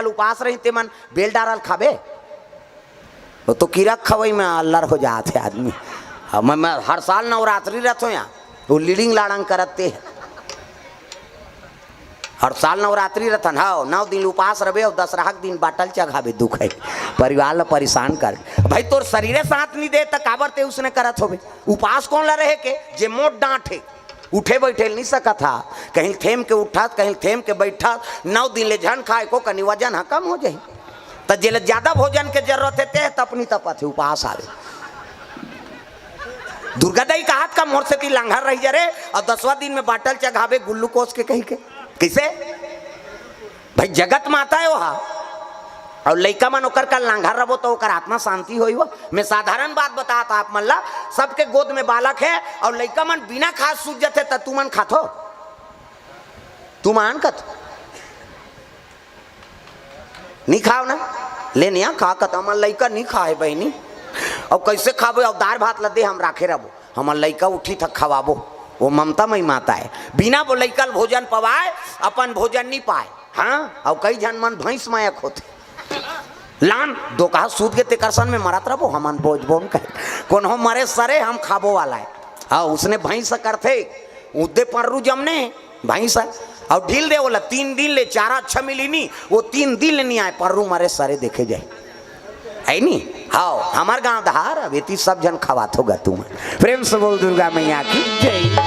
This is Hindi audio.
साल उपास रही ते मन बेल डारल खाबे वो तो कीरक खवई में अल्लर हो जाते आदमी। मैं हर साल नवरात्रि रहता हूँ यहाँ वो लीडिंग लाड़ंग करते हैं हर साल नवरात्रि रतन हाँ 9 दिन उपास रहे और 10 दिन बाटल चघावे दुख है परिवार ला परेशान कर भाई तोर शरीरे साथ नहीं दे तो काबर ते उसने करत होबे उपास कौन ला रहे के जे मोट डांटे उठे बैठे नहीं सका था कहीं थेम के उठा कहीं थेम के बैठा 9 दिन ले झन खाए को कनी वजन हाँ कम हो जाए तो जे ज्यादा भोजन के जरूरत है ते तपनी तपत है उपास आवे दुर्गा दाई का हाथ का मोर से ती लांघर रही जरे और 10वां दिन में बाटल चघावे गुल्लूकोस के कहीं के कैसे भाई जगत माता है वहा और लइका मन ओकर का लांघर रबो तो ओकर आत्मा शांति होई वो मैं साधारण बात बताता आप मल्ला सबके गोद में बालक है और लइका मन बिना खास सूझ जाते त तू मन खाथो तू मान कत नहीं खाओ ना ले नहीं खा कत हमर लइका नहीं खाए बहनी और कैसे खाबो और दार भात लदे हम राखे रबो हमर लइका उठी तक खवाबो वो ममता मई माता है बिना वो लइकल भोजन पवाए अपन भोजन नहीं पाए हाँ और कई जन मन भैंस मायक होते लान दो कहा सूद के तेकरसन में मरत रहो हमन बोझ बोन कहे कौन हो मरे सरे हम खाबो वाला है हाँ उसने भैंस करते उदे पर्रू जमने भैंस और ढील दे बोला 3 दिन ले चारा अच्छा मिली नहीं वो 3 दिन ले नहीं आए पर्रू मरे सरे देखे जाए है नहीं हाँ हमार गांव धार अब सब जन खवात होगा तुम प्रेम से बोल दुर्गा मैया की जय।